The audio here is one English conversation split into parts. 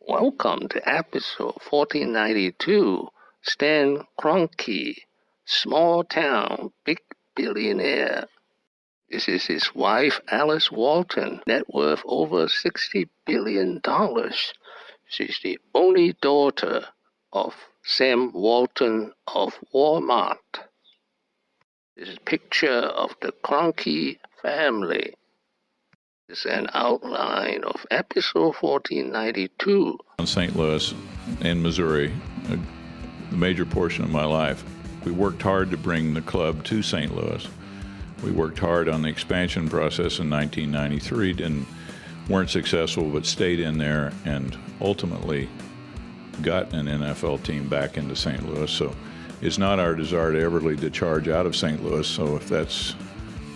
Welcome to episode 1492, Stan Kroenke, Small Town, Big Billionaire. This is his wife, Alice Walton, net worth over $60 billion. She's the only daughter of Sam Walton of Walmart. This is a picture of the Kroenke family. This is an outline of episode 1492. In St. Louis and Missouri, a major portion of my life. We worked hard to bring the club to St. Louis. We worked hard on the expansion process in 1993, weren't successful, but stayed in there and ultimately got an NFL team back into St. Louis. So it's not our desire to ever lead the charge out of St. Louis. So if that's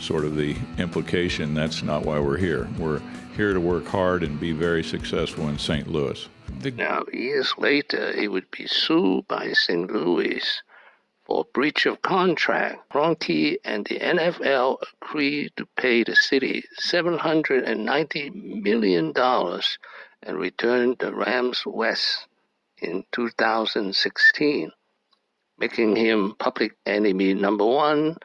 sort of the implication, that's not why we're here. We're here to work hard and be very successful in St. Louis. Now, years later, he would be sued by St. Louis for breach of contract. Kroenke and the NFL agreed to pay the city $790 million and return the Rams west in 2016, making him public enemy number one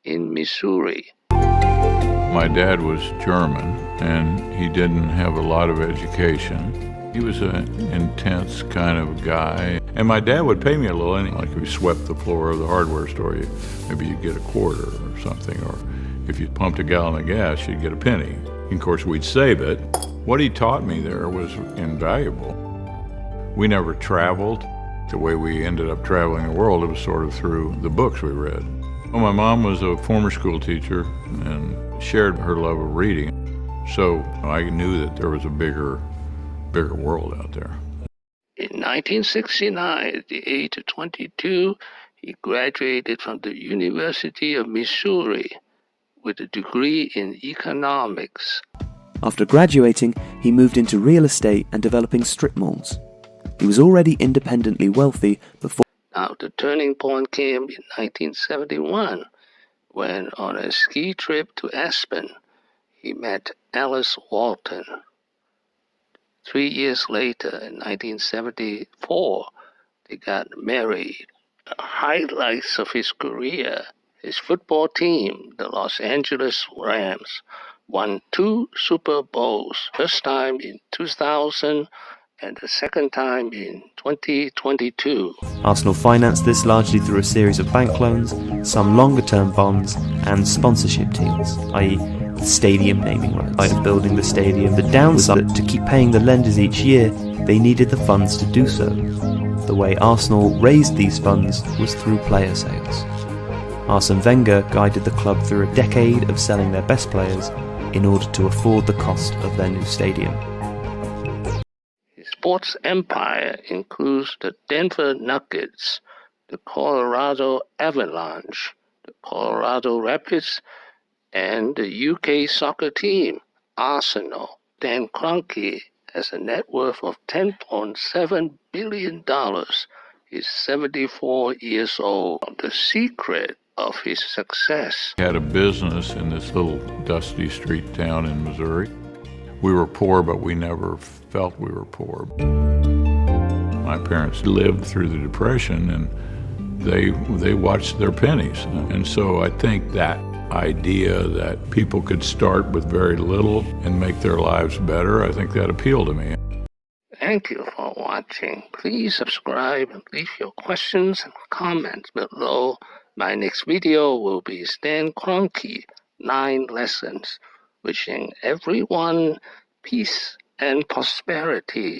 in Missouri. My dad was German, and he didn't have a lot of education. He was an intense kind of guy. And my dad would pay me a little, like if you swept the floor of the hardware store, maybe you'd get a quarter or something, or if you pumped a gallon of gas, you'd get a penny. And of course, we'd save it. What he taught me there was invaluable. We never traveled. The way we ended up traveling the world, it was sort of through the books we read. Well, my mom was a former school teacher and shared her love of reading. So I knew that there was a bigger world out there. In 1969, at the age of 22, he graduated from the University of Missouri with a degree in economics. After graduating, he moved into real estate and developing strip malls. He was already independently wealthy before. Now, the turning point came in 1971, when on a ski trip to Aspen, he met Alice Walton. 3 years later, in 1974, they got married. The highlights of his career, his football team, the Los Angeles Rams, won 2 Super Bowls, first time in 2000 and the second time in 2022. Arsenal financed this largely through a series of bank loans, some longer-term bonds, and sponsorship deals, i.e. the stadium naming rights. By building the stadium, the downside to keep paying the lenders each year, they needed the funds to do so. The way Arsenal raised these funds was through player sales. Arsene Wenger guided the club through a decade of selling their best players in order to afford the cost of their new stadium. His sports empire includes the Denver Nuggets, the Colorado Avalanche, the Colorado Rapids, and the UK soccer team, Arsenal. Stan Kroenke has a net worth of $10.7 billion. He's 74 years old. The secret of his success. He had a business in this little dusty street town in Missouri. We were poor, but we never felt we were poor. My parents lived through the Depression, and they watched their pennies. And so I think that idea that people could start with very little and make their lives better, I think that appealed to me. Thank you for watching. Please subscribe and leave your questions and comments below. My next video will be Stan Kroenke, 9 lessons. Wishing everyone peace and prosperity.